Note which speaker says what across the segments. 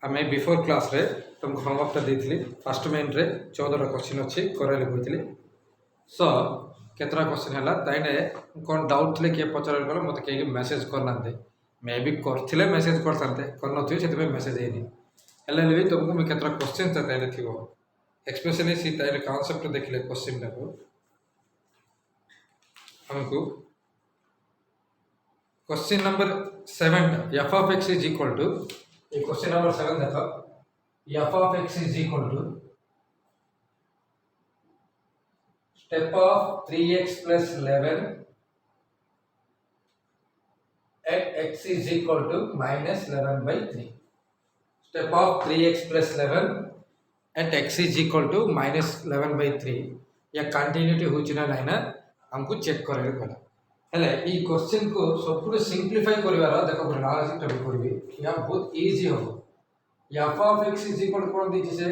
Speaker 1: आमे before class रे तुमको होमवर्क देइथिली फर्स्ट मेन रे 14 क्वेश्चन अछि करले कहिथिली सो केतरा क्वेश्चन हला ताइने कोन डाउट थिले के पचरल गलो मते के मेसेज करनाते मे बी करथिले मेसेज करथानते करनथि सेते मेसेज हेनी हला लेबी तुमको मे केतरा क्वेश्चन ताइने थिबो एक्सप्रेशन सी ताइने कांसेप्ट देखले क्वेश्चन टाको हमको question number 7 f of x is equal to ये क्वेश्चन नंबर 7 देखो f of x is equal to step of 3x plus 11 at x is equal to minus 11 by 3 step of 3x plus 11 at x is equal to minus 11 by 3 या continuity होची ना नाही ना हमको check करे पड़ा हेले ई क्वेश्चन को सब सिंप्लीफाई करिवार देखो एनालिसिस टा करबी या बहुत इजी हो f of x is equal to कोन दिछि से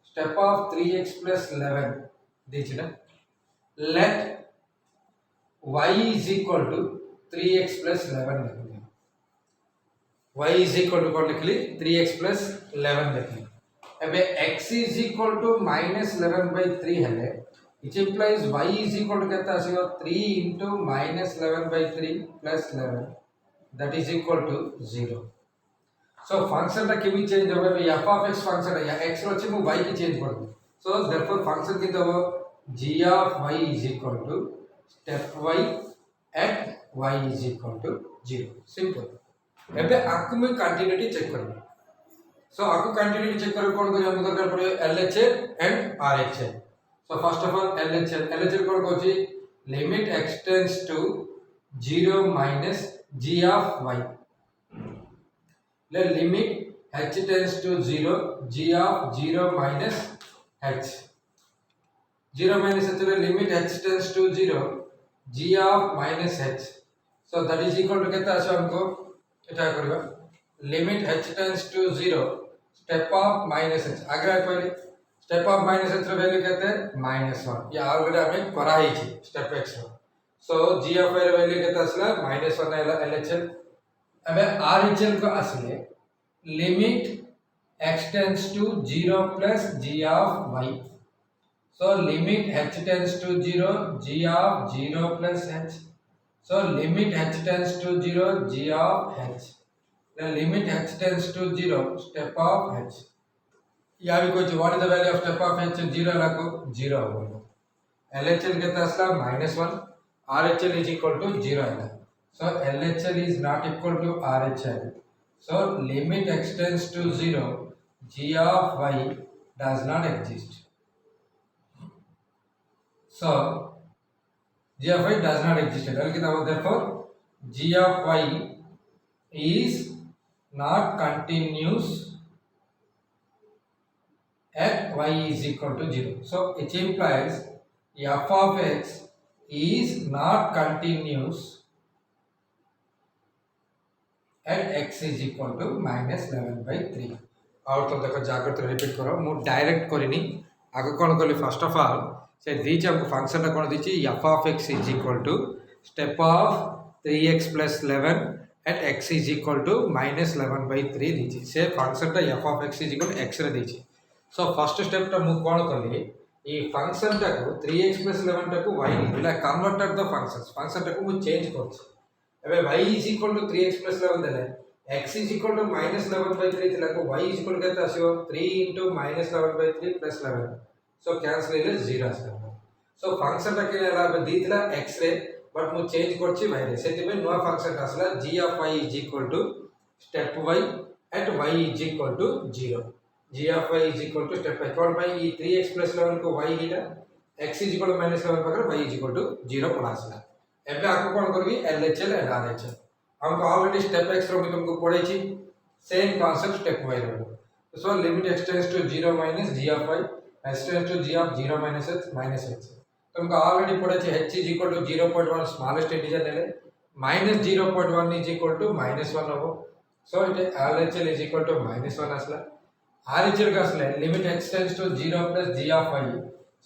Speaker 1: step of 3x plus 11 दिछि ना let y is equal to 3x plus 11 लिखली y is equal to कोन लिखली 3x plus 11 लिखली एबे x is equal to minus 11 by 3 हेले which implies y is equal to कितना आसीबो 3 into minus 11 by 3 plus 11 that is equal to 0 so function टा केबी change होबे f of x function या x रो अछि मु y की चेंज कर दूं so therefore function की दबो g of y is equal to step y at y is equal to 0 simple एबे आकु में कंटिन्यूटी चेक करबो so आकु कंटिन्यूटी चेक करबो कोन को हम दरकार पड़े LHS and RHS so first of all LHS cone Kochi limit x tends to 0 minus g of y let limit h tends to 0 g of 0 minus h 0 minus h le limit h tends to 0 g of minus h so that is equal to केता आछो हमको एटा करबा limit h tends to 0 step of minus h आगे पहले step of minus h रो value केते -1 या already हमें करा ही छी step x रो so g of y रो वैल्यू केते आसला -1 एला LHL अबे RHL को असले limit x tends to 0 plus g of y so limit h tends to 0 g of 0 plus h so limit h tends to 0 g of h then limit h tends to 0 step of h या भी कोई what is the value of step of h 0 लागो 0 होगा LHL कितना असला -1 RHL is equal to 0 है so LHL is not equal to RHL so limit x tends to 0 g of y does not exist so g of y does not exist therefore g of y is not continuous at y is equal to 0 so it implies f of x is not continuous at x is equal to minus 11 by 3 और तो देखो जाकर तो repeat करो मु direct करिनी आगे कोन करली first of all से दीची हमको फंक्शन टा कोन दीची f of x is equal to step of 3x plus 11 at x is equal to minus 11 by 3 दीची से फंक्शन टा f of x is equal to x रे दीची सो फर्स्ट स्टेप टा मु कोन करली ई function टा को 3x + 11 टा को y दिला कन्वर्ट द फंक्शन टा को मु चेंज करछि एबे y = 3x + 11 देले x = -11/3 दिला को y = केते आसीबो 3 * -11/3 + 11 सो कैंसिल इले 0 आसीबो सो फंक्शन टा केला एबे दिथिला x रे बट मु चेंज करछि y रे सेति में नवा फंक्शन आसला g of y = step y at y = 0 g of y is equal to step y कौन भाई ये 3x plus 11 को y हिला x is equal to -11 पकड़ y is equal to 0 plus ला एबे आपको कौन करबी LHL एंड RHL हमको ऑलरेडी स्टेप x रो में तुमको पढ़े छी सेम कांसेप्ट स्टेप y रो so limit x tends to 0 minus g of y h tends to g of 0 minus h minus h तुमको ऑलरेडी पढ़े छी h is equal to 0.1 smallest integer लेले -0.1 is equal to -1 हो so it LHL is equal to -1 असला RHL का असले limit x tends to 0 plus g of y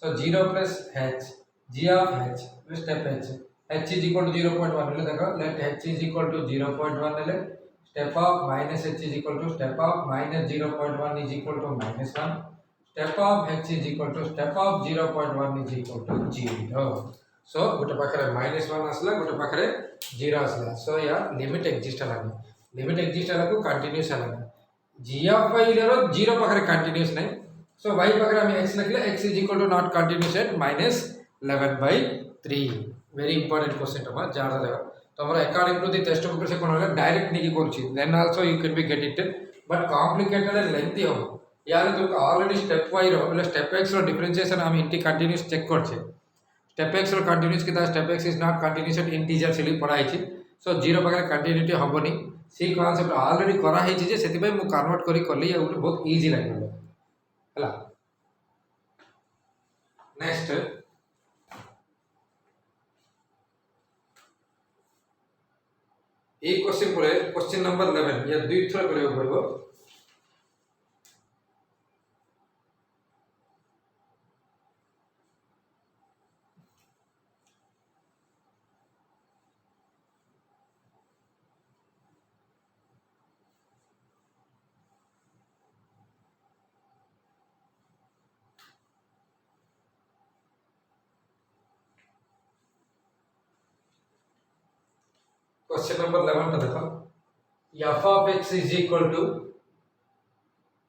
Speaker 1: so 0 plus h g of h step h h is equal to 0.1 ले देखो let h is equal to 0.1 ले step of minus h is equal to step of minus 0.1 is equal to minus 1, step of h is equal to step of 0.1 is equal to 0. So गोटे पाखरे -1 आसला गोटे पाखरे 0 आसला. So या limit exist हलानी, limit exist हला को continuous हलानी. g of y रो 0 पाखरे कंटीन्यूअस नै. So y पाखरे हम x लिखले x is equal to not continuous at -11/3. Very important question तमा जार देखो. तमरा according to the test book से कोन होला डायरेक्ट नहीं करछि. Then also you can be get it, but complicated and lengthy हो. यार तो ऑलरेडी स्टेप y रो मतलब स्टेप x रो डिफरेंशिएशन हम इंटी कंटीन्यूअस चेक करछे. स्टेप x रो कंटीन्यूअस के step x is not continuous at integer से पढ़ाई छी. सो जीरो पाखरे कंटीन्यूटी हबनी. सी कांसेप्ट ऑलरेडी करा है जे सेति पे मु कन्वर्ट करी करली आ बहुत इजी लागले हला. नेक्स्ट ए क्वेश्चन परे क्वेश्चन नंबर 11 या दुई थर करबो पड़बो. क्वेश्चन नंबर 11 टा देखो. f of x is equal to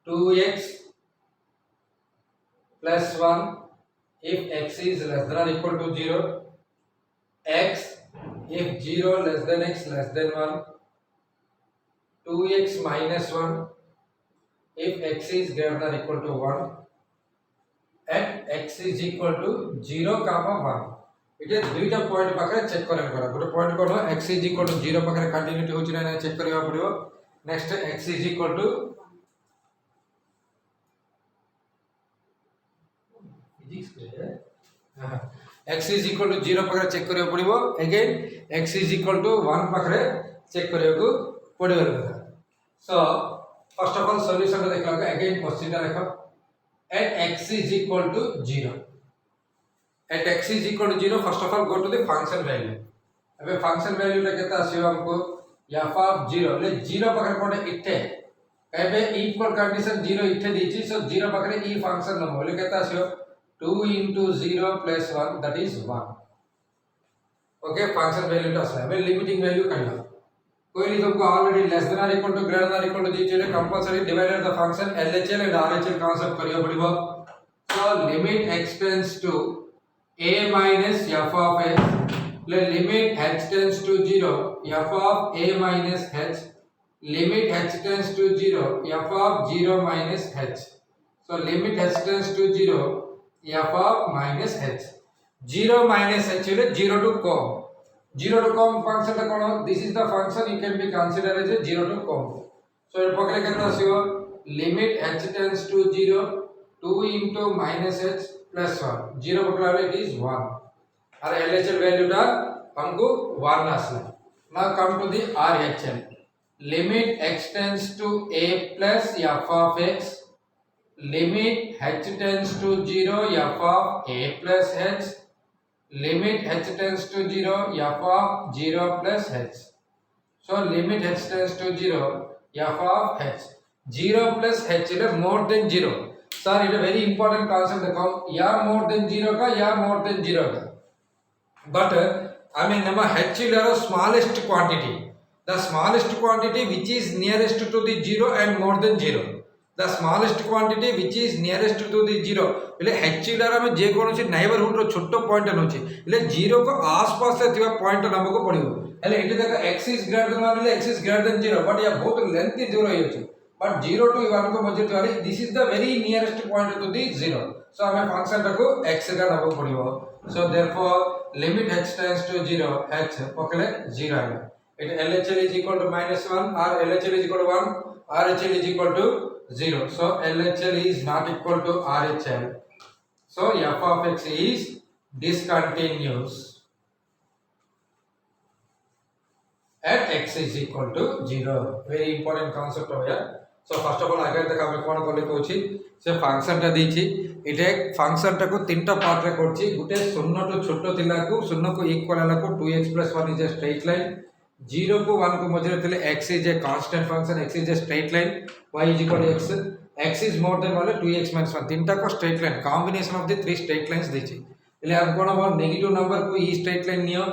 Speaker 1: 2x plus 1 if x is less than or equal to 0, x if 0 less than x less than 1, 2x minus 1 if x is greater than or equal to 1, and x is equal to 0 comma 1. इटे दुईटा point पाखरे check करन करा. गोटे point कोन x is equal to 0 पाखरे continuity होची ना चेक करबा पड़िबो. Next x is equal to physics के x इज इक्वल टू 0 पाखरे चेक करबा पड़िबो. Again x is equal to 1 पाखरे चेक करबा पड़िबो. So first of all solution देखला के अगेन क्वेश्चन ता देखो. At x is equal to 0, at x is equal to 0, first of all go to the function value. अब function value टा केता आसीबो हमको f of 0 ले 0 पाखरे कोन इथे एबे इक्वल कंडीशन 0 इथे दीची. सो 0 पाखरे ई फंक्शन नंबर ले केता आसीबो 2 into 0 plus 1 that is 1. Okay function value टा आसला. एबे लिमिटिंग वैल्यू काढला. कोई तुमको ऑलरेडी लेस देन और equal to greater than equal to दीची compulsory divided the function LHL and RHL concept करियो पड़िबो. So limit x tends to a minus f of x, limit h tends to 0 f of a minus h, limit h tends to 0 f of 0 minus h. So limit h tends to 0 f of minus h. 0 minus h is 0 to com. 0 to com function ta kono, this is the function you can be considered as a 0 to com. So it pakre kata asibo limit h tends to 0 2 into minus h plus 1. 0 पकड़ा it is 1. और LHL value टा हमको 1 आसला. Now come to the RHL. Limit x tends to a plus f of x. Limit h tends to 0 f of a plus h. Limit h tends to 0 f of 0 plus h. So limit h tends to 0 f of h. 0 plus h is more than 0. Sir it very important concept देखो. या मोर than 0 का या मोर than 0 का. But I mean नम h is the smallest quantity. The smallest quantity which is nearest to the 0 and more than 0. The smallest quantity which is nearest to the 0 એટલે h is हम जे कोनोसी neighbourhood रो छोटो point नोची એટલે 0 को आसपास रे थिबा पॉइंट नमको पड़िबो. એટલે इट देखो x is greater than 1 x is greater than 0 but या बहुत लेंथी दूर होई. But 0 to 1 को मजे तो this is the very nearest point to the 0. So हमें फंक्शन रखो x का number पड़िबो. So therefore limit h tends to 0 h पकड़े 0 आएगा. It LHL is equal to -1 or LHL is equal to 1, RHL is equal to 0. So LHL is not equal to RHL. So f of x is discontinuous at x is equal to 0. Very important concept over here. So first of all आगे तक हम कोन करले कहूची से function टा देछि. इटे function टा को तीनटा पार्ट रे करछि. गुटे 0 टू छोटो थिला को 0 को इक्वल हला को 2x + 1 is a straight line. 0 को 1 को मध्य ଥିଲେ x is a constant function, x is a straight line, y is equal to x, x is more than वाले 2x minus 1 तीनटा को straight line combination of the three straight lines ଦେଇଛି એટલે આમ કોણ હବ નેગેટિવ નંબર કો ઈ straight line neo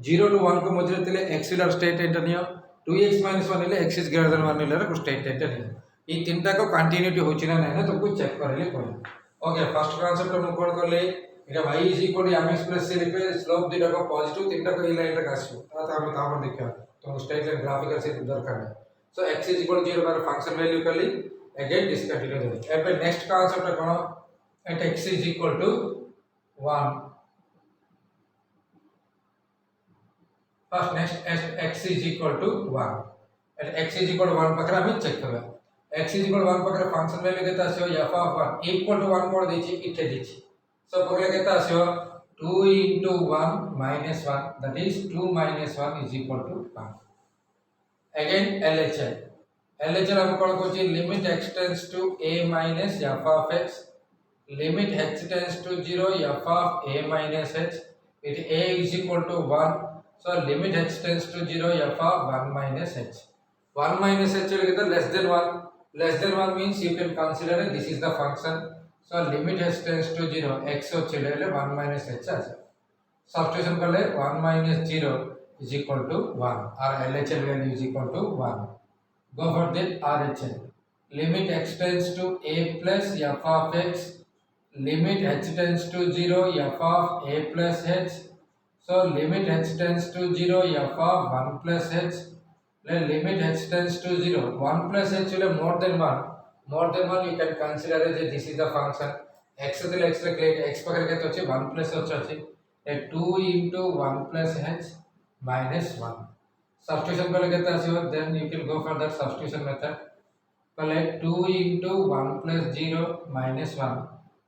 Speaker 1: 0 to 1 को मध्य ଥିଲେ x wheeler straight line neo 2x minus 1 એટલે x is greater than 1 wheeler को straight line नियो ई तीनटा को कंटिन्यूटी होची ना नहीं ना तो कुछ चेक करले कोन ओके फर्स्ट कांसेप्ट हम कोन करले এটা y is equal to mx plus c लिखे स्लोप दुटा को पॉजिटिव तीनटा को ई लाइन रे आसीबो ता हम तापर देखिया तो स्ट्रेट लाइन ग्राफिकल से दरकार है सो x is equal to 0 पर फंक्शन वैल्यू कर ली अगेन डिस्कंटिन्यू दे अब नेक्स्ट कांसेप्ट कोन at x is equal to 1 first next at x is equal to 1 at x is equal to 1 पकरा हम चेक करबा x is equal to 1 पकरा फंक्शन वैल्यू केता आछो f of 1 equal to 1 कोड देछि इथे देछि सो पकरा केता आछो 2 into 1 minus 1 that is 2 minus 1 is equal to 1 again LHL हम कौन Kochi limit x tends to a minus f of x limit h tends to 0 f of a minus h it a is equal to 1 so limit h tends to 0 f of 1 minus h 1 minus h less than 1 means you can consider this is the function so limit h tends to 0 x होचले 1 minus h আছে substitution करले 1 minus 0 is equal to 1 or LHL value is equal to 1 go for the RHL limit x tends to a plus f of x limit h tends to 0 f of a plus h so limit h tends to 0 f of 1 plus h limit h tends to 0 1 plus h will more than 1 you can consider that this is the function x to x calculate x पकड़ के तो 1 plus h 2 into 1 plus h minus 1 substitution कर लेते हैं then you can go for that substitution method पहले 2 into 1 plus 0 minus 1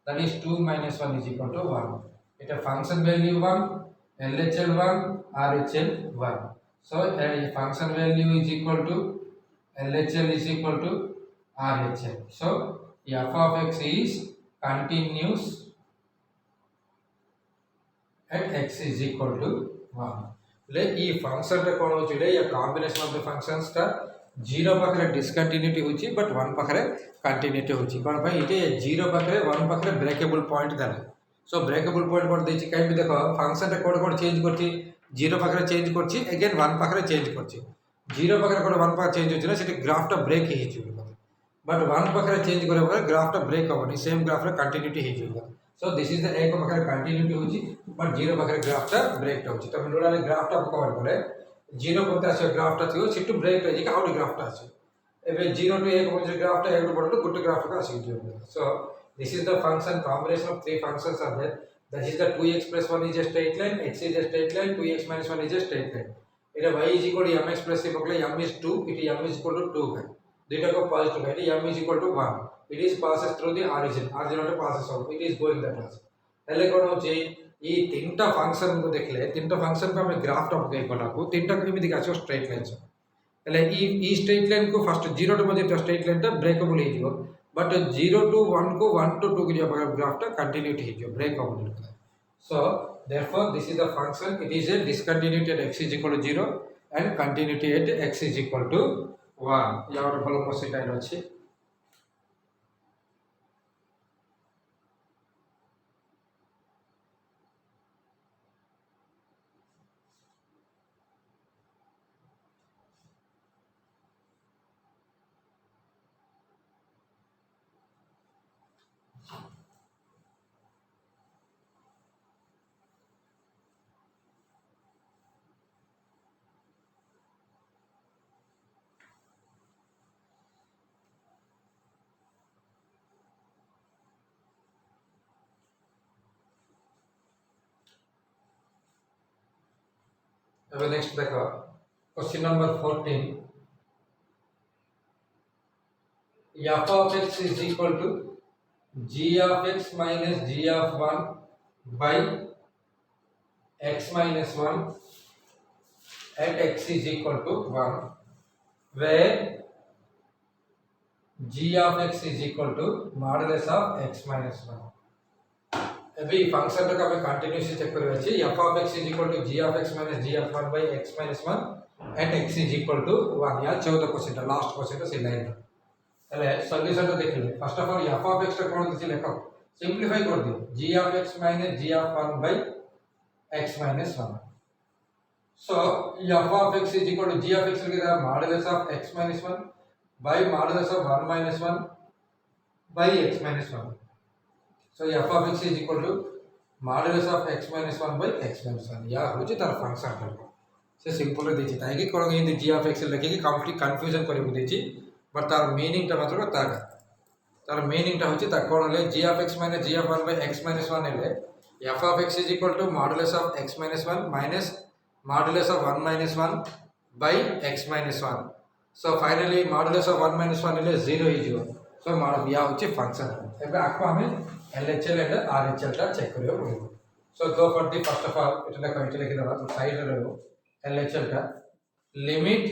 Speaker 1: that is 2 minus 1 is equal to 1 it a function value 1 LHL 1 RHL 1 so a function value is equal to LHL is equal to RHL so f of x is continuous at x is equal to 1 ले ई function रे कोन होची या combination of the functions ता 0 पाखरे discontinuity होची but 1 पाखरे continuity होची कोन भाई इटे 0 पाखरे 1 पाखरे ब्रेकेबल पॉइंट देला सो ब्रेकेबल पॉइंट कोन देची काई भी देखो फंक्शन रे कोन चेंज करची 0 पाखरे चेंज करची अगेन 1 पाखरे चेंज करची 0 पाखरे कोन 1 पाखरे चेंज होची ना सेटी ग्राफ ता ब्रेक ही छि बट 1 पाखरे चेंज करे पर ग्राफ ता ब्रेक होबनी सेम ग्राफ रे कंटिन्यूटी ही छि so this is the एक पाखरे कंटिन्यूटी होची बट 0 पाखरे ग्राफ ता ब्रेक होची तो हम लोडा ग्राफ ता कवर करे 0 कोनता आसे ग्राफ ता थियो सिटु ब्रेक होई कि आउट ग्राफ ता आसे एबे 0 टू 1 मजे ग्राफ ता 1 टू बड़ गुड ग्राफ का आसे so this is the function combination of three functions are there that is the 2x plus 1 is a straight line x is a straight line 2x minus 1 is a straight line এটা y is equal to mx plus c पकड़े m is 2 it m is equal to 2 है दुटा को positive है m is equal to 1 it is passes through the origin not passes out it is going that class हेले कोन होची ई तीनटा function को देखले तीनटा फंक्शन को हम ग्राफ टॉप के कोला को तीनटा केमि दिखा छ स्ट्रेट लाइन छ हेले ई स्ट्रेट लाइन को फर्स्ट 0 टू मध्ये स्ट्रेट लाइन ता ब्रेकेबल हे जिवो बट 0 टू 1 को 1 टू 2 के ग्राफ ता कंटिन्यूटी हे जिवो breakable so therefore this is the function it is a discontinuity at x is equal to 0 and continuity at x is equal to 1 या और भलो question tile अछि अब नेक्स्ट देखो question number 14 f of x is equal to g of x minus g of 1 by x minus 1 at x is equal to 1 where g of x is equal to modulus of x minus 1 अभी function का हमें continuously check करबे छी f of x is equal to g of x minus g of 1 by x minus 1 at x is equal to 1 या 14% last question से line हेले solution तो देखिले first of all f of x टा कोन दिछि लेखो सिंपलीफाई कर दियो g of x minus g of 1 by x minus 1 so f of x is equal to g of x लिखा modulus of x minus 1 by modulus of 1 minus 1 by x minus 1 so f of x is equal to modulus of x minus 1 by x minus 1 या होची तार function करबो से simple रे देछि ताकि कोन Hindi g of x लिखे कि कंप्लीट कंफ्यूजन करबो देछि बट तार मीनिंग ता मात्र तार मीनिंग ता होची ता कोन ले g of x minus g of 1 by x minus 1 ले f of x is equal to modulus of x minus 1 minus modulus of 1 minus 1 by x minus 1 so finally modulus of 1 minus 1 is 0 is 0 so या होची function एबे आको हमें LHL and RHL टा check करियो पड़िबो so go for the first of all इटला कहित लिखि दबा तो साइड रे रहबो LHL टा limit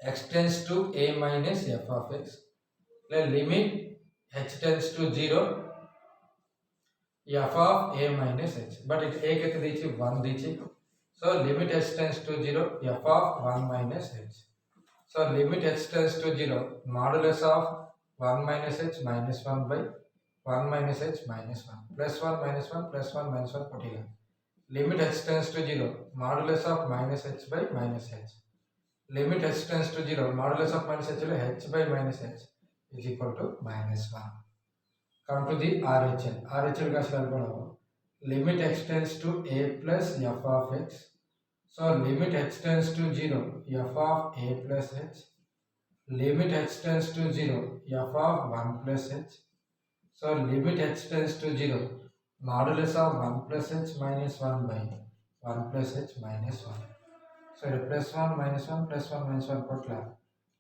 Speaker 1: x tends to a minus f of x ले limit h tends to 0 f of a minus h but it a केते दैछि 1 दैछि so limit h tends to 0 f of 1 minus h so limit h tends to 0 modulus of 1 minus h minus 1 by 1 minus h minus 1 plus 1 minus 1 plus 1 minus 1 पटिला limit h tends to 0 modulus of minus h by minus h limit h tends to 0 modulus of minus h h by minus h is equal to minus 1 come to the RHL RHL का सवाल बनाओ limit x tends to a plus f of x so limit h tends to 0 f of a plus h limit h tends to 0 f of 1 plus h so limit h tends to 0 modulus of 1 plus h minus 1 by 1 plus h minus 1 so plus 1 minus 1 plus 1 minus 1 कटला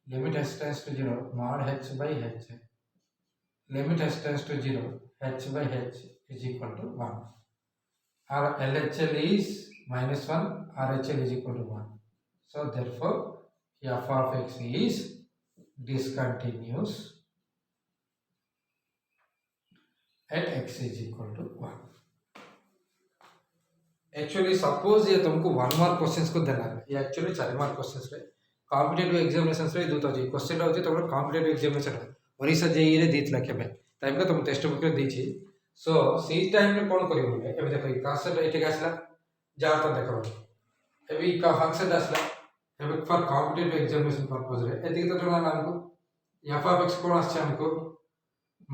Speaker 1: limit h tends to 0 mod h by h limit h tends to 0 h by h is equal to 1 our LHL is minus 1 RHL is equal to 1 so therefore f of x is discontinuous at x is equal to 1 actually suppose ये तुमको 1 mark questions को देना है ये actually 4 mark questions रे competitive examinations रे दूत अछि क्वेश्चन होछि तमर कॉम्पिटिटिव एग्जामिनेशन ओरिसा जेई रे देत लखे बे टाइम रे तुम टेक्स्ट बुक रे देछि सो सी टाइम रे कोन करियो बोले एबे देखो कांसेप्ट एटे आसला जा तो देखो एबे का फंक्शन आसला एबे फॉर कॉम्पिटिटिव एग्जामिनेशन पर्पस रे एतिक तो जणा हमको f of x कोन आछे हमको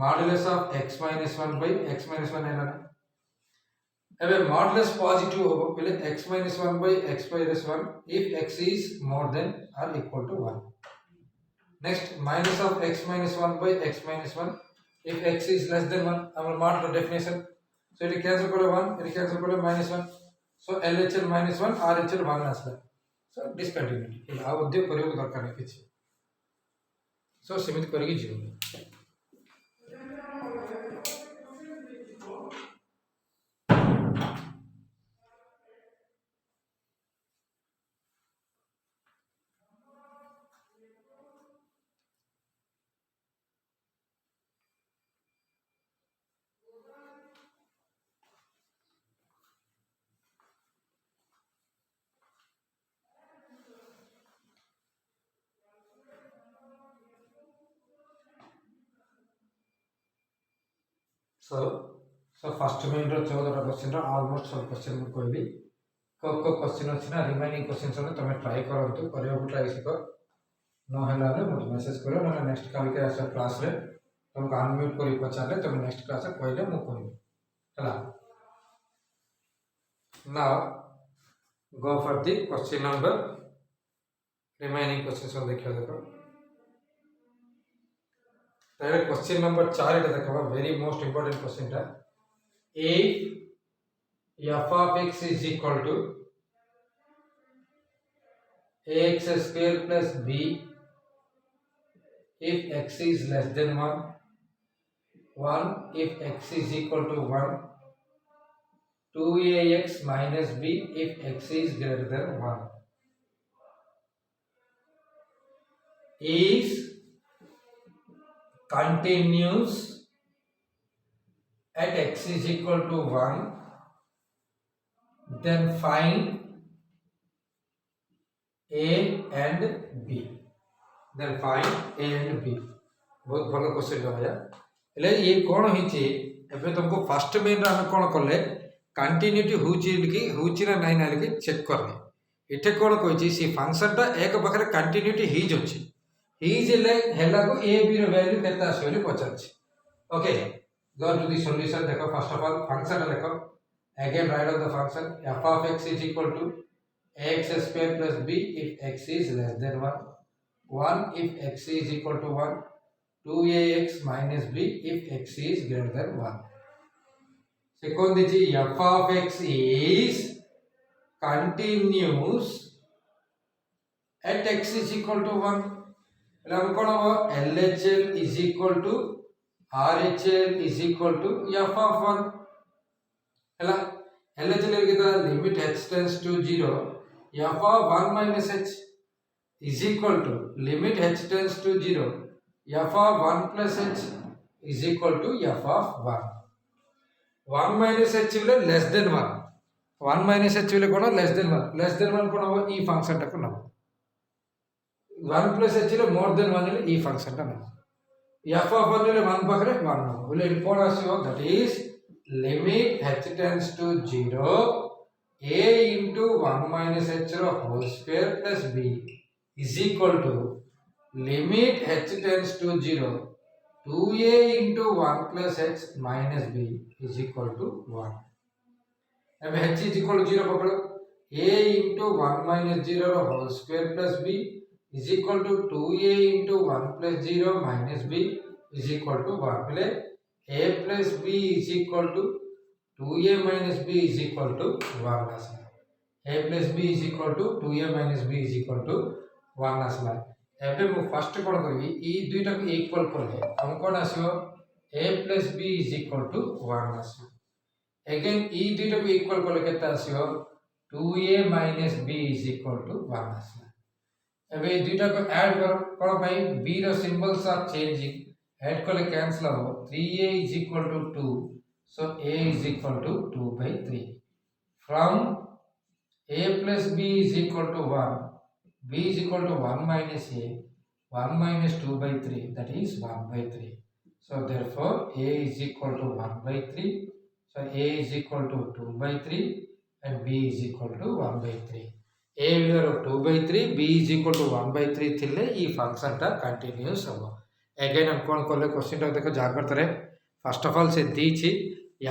Speaker 1: modulus of x minus 1 by x minus 1 है ना एबे मॉडुलस पॉजिटिव होबो पहले x minus 1 by x minus 1 if x is more than or equal to 1 next minus of x minus 1 by x minus 1 if x is less than 1 our model definition so it cancel kore 1 it cancel kore minus 1 so LHL minus 1 RHL 1 asla so discontinuity आ उद्योग करियो दरकार नै किछि so सीमित करिके जीव so first main रो 14 टा question रो almost सब क्वेश्चन को कहबी को क्वेश्चन अछि ना रिमेनिंग क्वेश्चन सब तमे ट्राई करंतु करियो ट्राई सिको न होला रे मोटे मेसेज करो ना नेक्स्ट काल के आसा क्लास रे तुमको अनम्यूट करी पचाले तुम नेक्स्ट क्लास रे कहले मु कहबी हला now go for the question number remaining questions सब देखियो देखो तारे क्वेश्चन नंबर 4 एटा देखबा वेरी मोस्ट इंपोर्टेंट क्वेश्चन टा if f of x is equal to ax square plus b if x is less than 1 1 if x is equal to 1 2ax minus b if x is greater than 1 is continuous at x is equal to 1 then find A and B. Then find A and B. बहुत भल question भैया हेले ये कौन होइछि एबे तुमको first main रे हम कोन करले कंटिन्यूटी होउछि ना नाही ना लिखि चेक करले एठे कोन कहिछि सी फंक्शन टा एक पाखरे कंटिन्यूटी हिज अछि हिज हेला को ए बी रो वैल्यू केता आसी पचारछि okay go to the solution देखो first of all function देखो again write out the function f of x is equal to x square plus b if x is less than 1 if x is equal to 1 2ax minus b if x is greater than 1 second दिछि f of x is continuous at x is equal to 1 એટલે हम कोन हो LHL is equal to RHL is equal to f of 1 ହେଲା LHL के द्वारा limit h tends to 0 f of 1 minus h is equal to limit h tends to 0 f of 1 plus h is equal to f of 1 1 minus h will less than 1 1 minus h will cone less than 1 कोन हो ई function टा को ना 1 plus h will more than 1 will E function टा ना f of 1 will 1 पाखरे 1 no बोले कोन आसीओ that is limit h tends to 0 a into 1 minus h ro whole square plus b is equal to limit h tends to 0 2a into 1 plus h minus b is equal to 1 अब h is equal to 0 पकड़ो a into 1 minus 0 ro whole square plus b is equal to 2a into 1 plus 0 minus b is equal to 1 पहले a plus b is equal to 2a minus b is equal to 1 आसला a plus b is equal to 2a minus b is equal to 1 आसला एबे मु first कोन करबी ई दुईटा को equal करले हम कोन आसीओ a plus b is equal to 1 आसीओ अगेन ई दुईटा को इक्वल करले केता आसीओ 2a minus b is equal to 1 आसला एबे दुईटा को ऐड करो कोन भाई b रो सिंबल्स आर चेंजिंग ऐड करले कैंसिल हो 3a is equal to 2 so a is equal to 2 by 3 from a plus b is equal to 1 b is equal to 1 minus a 1 minus 2 by 3 that is 1 by 3 so therefore a is equal to 1 by 3 so a is equal to 2 by 3 and b is equal to 1 by 3 a value of 2 by 3 b is equal to 1 by 3 थिले ई function टा continuous हो again हम कोन करले question टा देखो जाग्रत रे first of all से दी छी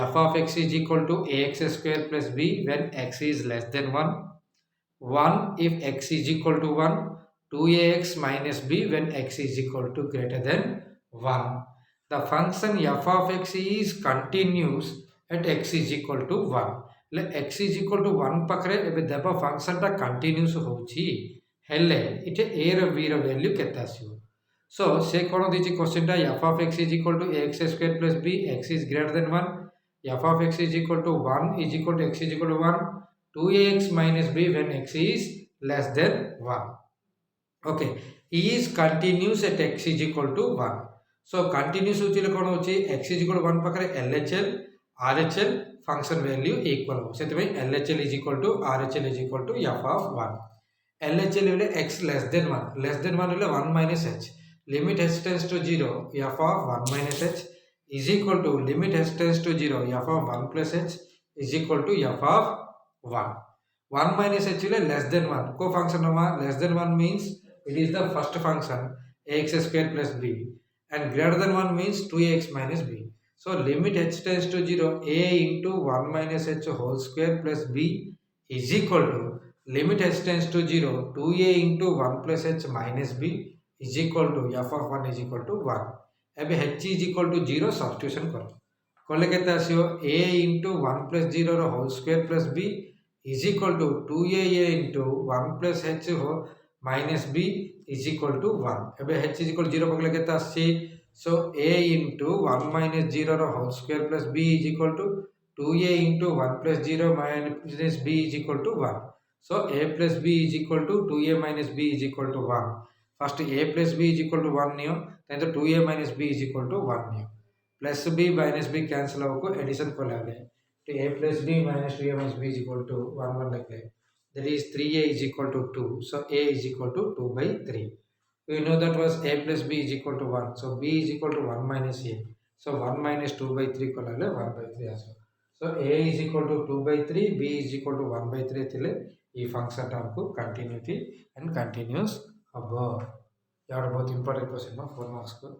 Speaker 1: f of x is equal to ax square plus b when x is less than 1 1 if x is equal to 1 2ax minus b when x is equal to greater than 1 the function f of x is continuous at x is equal to 1 ले x is equal to 1 पाखरे एबे देबा function टा continuous होउची हेले इटे a रो b रो वैल्यू केता आसीओ सो से कोन दिछि क्वेश्चन टा f of x is equal to ax square plus b x is greater than 1 f of x is equal to 1 is equal to x is equal to 1 2ax minus b when x is less than 1 okay e is continuous at x is equal to 1 so continuous होची ले कोन होची x is equal to 1 पाखरे LHL RHL function value equal हो सेते भाई LHL is equal to RHL is equal to f of 1 LHL will x less than 1 will 1 minus h limit h tends to 0 f of 1 minus h is equal to limit h tends to 0 f of 1 plus h is equal to f of 1 1 minus h will less than 1 को function होगा less than 1 means it is the first function ax square plus b and greater than 1 means 2ax minus b so limit h tends to 0 a into 1 minus h whole square plus b is equal to limit h tends to 0 2a into 1 plus h minus b is equal to f of 1 is equal to 1 एबे h is equal to 0 substitution करो कोले केता आसीओ a into 1 plus 0 रो whole square plus b is equal to 2a into 1 plus h हो minus b is equal to 1 एबे h is equal to 0 पकले केता आसी so a into 1 minus 0 रो whole square plus b is equal to 2a into 1 plus 0 minus b is equal to 1 so a plus b is equal to 2a minus b is equal to 1 first a plus b is equal to 1 neo then the 2a minus b is equal to 1 neo plus b minus b cancel हो को addition को लागे तो a plus b minus 2a minus b is equal to 1 1 लगे that is 3a is equal to 2, so a is equal to 2 by 3. We know that was a plus b is equal to 1, so b is equal to 1 minus a, so 1 minus 2 by 3 ಕೊಡಲೆ 1 by 3 also. So a is equal to 2 by 3, b is equal to 1 by 3 ತಿಲೆ ಈ function ಟರ್ಮ್ಕು continuity and continuous above. ಯಾವುದು बहुत important question 4 marks को.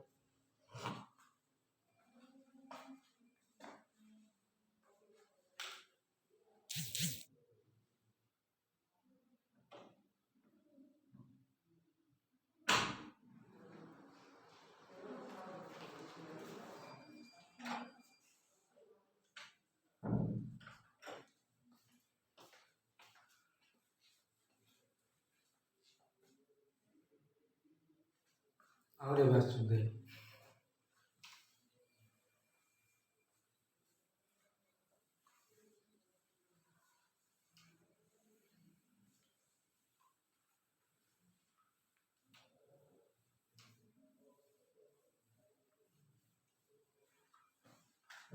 Speaker 1: ಅವರೇ ಬರ್ತದೆ.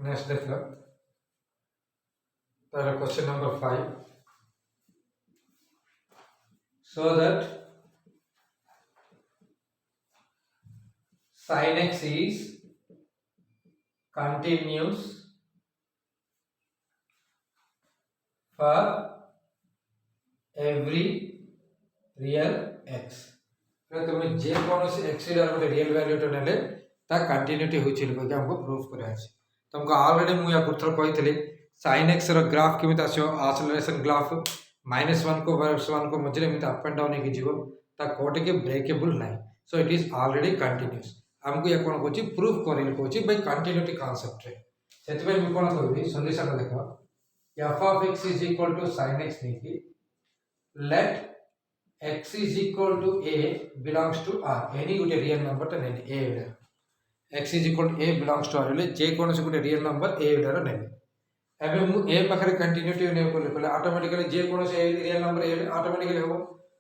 Speaker 1: Next देखो. Then question number 5. So that sin x is continuous for every real x. तुम्हें जे कौन से x गोटे रियल वैल्यू तो नेले ता कंटिन्यूटी होछि लिखो हमको प्रूफ करे अछि. तुमको ऑलरेडी मु या कुत्र कहितले sin x रो ग्राफ केमित आसियो एक्सेलरेशन ग्राफ -1 को -1 को मझरे मित अप एंड डाउन हे जिवो ता कोटे के ब्रेकेबल नाही. So it is already continuous. हमको या कोन कोछि प्रूफ करे कोछि बाय कंटिन्यूटी कांसेप्ट रे. सेति में मु कोन कहबी सॉल्यूशन देखो f of x is equal to sin x नेकी let x is equal to a belongs to r. Any Gute real number त नेने a रे x is equal to a belongs to r ले जे कोन से गुटे real number a रे नेने. एबे मु a पाखरे continuity ने कोले ऑटोमेटिकली जे कोन से रियल नंबर a ऑटोमेटिकली हो.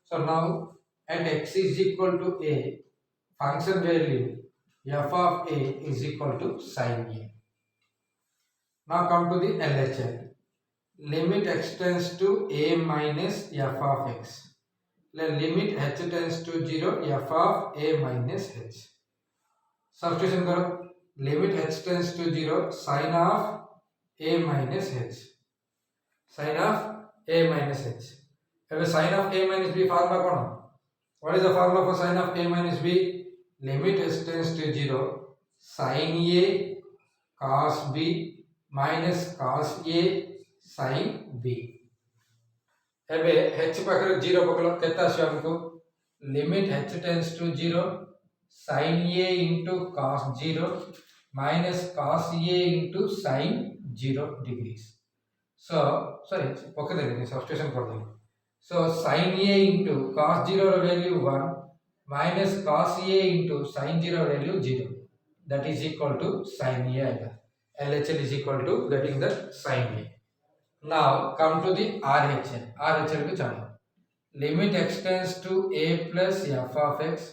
Speaker 1: So now at x is equal to a function value f of a is equal to sin a. Now come to the LHS. Limit x tends to a minus f of x. Limit h tends to 0 f of a minus h. Substitution करो. Limit h tends to 0 sin of a minus h. Sin of a minus h. अब sin of a minus b formula कौन? What is the formula for sin of a minus b? Limit h tends to 0 sin a cos b minus cos a sin b. एबे h पाखरे 0 पकलो केता आसी हमको limit h tends to 0 sin a into cos 0 minus cos a into sin 0 degrees. So sorry पके देबे substitution कर देबे. So sin a into cos 0 रो value 1 minus cos a into sin 0 value 0, that is equal to sin a. LHL is equal to getting the sin a. Now come to the RHL. RHL को जानो. Limit x tends to a plus f of x.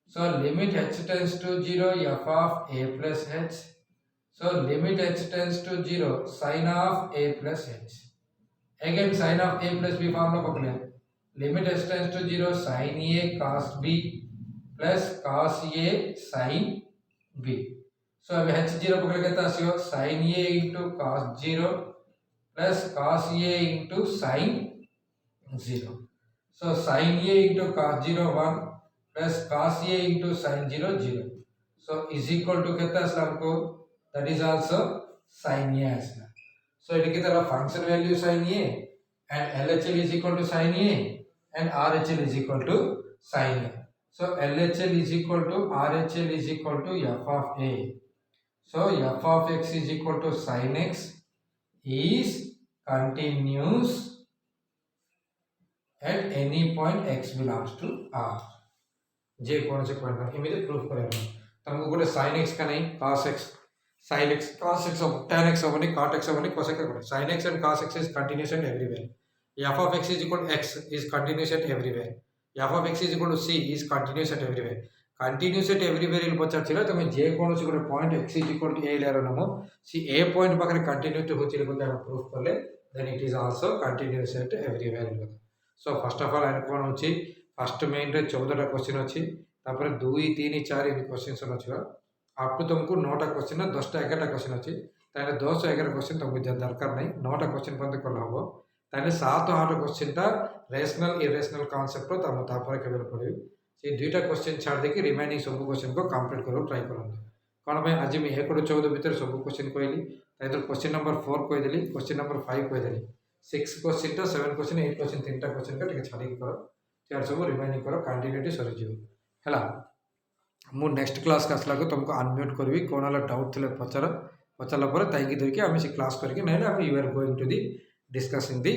Speaker 1: So limit h tends to 0 f of a plus h. So limit h tends to 0 sin of a plus h. Again sin of a plus b formula पकड़े. Limit h tends to 0 sin a cos b plus cos a sin b. So अब h0 पकड़ के तासियो sin a into cos 0 plus cos a into sin 0. So sin a into cos 0 1 plus cos a into sin 0 0. So is equal to कितना असला हमको, that is also sin a असला. So it कितना function value sin a and LHL is equal to sin a and RHL is equal to sin a. So LHL is equal to RHL is equal to f of a. So f of x is equal to sin x is continuous at any point x belongs to r. जे कौन से point पर immediate proof करेगा. तुमको गोटे sin x का नहीं cos x, sin x cos x of tan x of cot x of cos x का sin x and cos x is continuous at everywhere. f of x is equal to x is continuous at everywhere. f of x is equal to c is continuous at everywhere. Continuous at everywhere ಇಲ್ಲಿ ಪಚಾರ್ತಿಲ್ಲ ತಮೆ जे कोनोसी गोटे point x is equal to a लेरो NaMo C a point पाखरे continuity होछि रे कोन proof करले then it is also continuous at everywhere. So first of all आने कौन होची फर्स्ट मेन रे 14 टा क्वेश्चन अछि तापर 2 3 4 इन क्वेश्चन अछि अप टू तुमको 9 टा क्वेश्चन 10 टा 11 टा क्वेश्चन अछि ताले 10 11 क्वेश्चन तुमको दरकार नहीं 9 टा क्वेश्चन बंद करला हबो ताले 7 8 क्वेश्चन टा रेशनल इरेशनल कांसेप्ट रो तम तापर केबल पड़े से दुईटा क्वेश्चन छाड़ दे कि रिमेनिंग सब क्वेश्चन को कंप्लीट करो ट्राई करो कौन भाई आज मैं 1 14 भीतर सब क्वेश्चन कहली ताइदर क्वेश्चन नंबर 4 कह देली क्वेश्चन नंबर 5 कह देली 6 क्वेश्चन टा 7 क्वेश्चन 8 क्वेश्चन तीनटा क्वेश्चन का टिके छाड़ी करो चार सब रिमेनिंग करो कंटिन्यूटी सरी जीव हैला मु नेक्स्ट क्लास का आसला को तुमको अनम्यूट करबी कोन वाला डाउट थिले पचारला पर ताइकी धरके आमे से क्लास करके नहीं ना you are going to the discussing the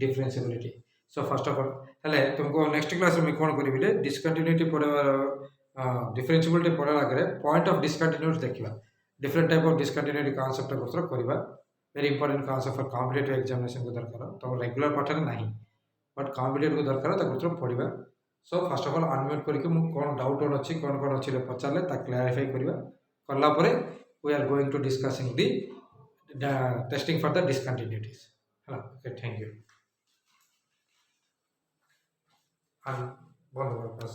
Speaker 1: differentiability so first of all हेले तुमको नेक्स्ट क्लास में कोन करबिले डिस्कंटिन्यूटी पढ़ार डिफरेंशिएबिलिटी पढ़ा आगे पॉइंट ऑफ डिस्कंटिन्यूटी देखिबा different type of discontinuity concept को करबा very important concept for competitive examination को दरकार तो रेगुलर पाठन नहीं बट कॉम्पिटिटिव को दरकार ताको पढ़िबा so first of all unmute करके मु कोन डाउट ऑन अछि कोन कोन अछि पचारले ता क्लैरिफाई करबा करला परे we are going to discussing the testing for the discontinuities हैला ओके थैंक यू बंद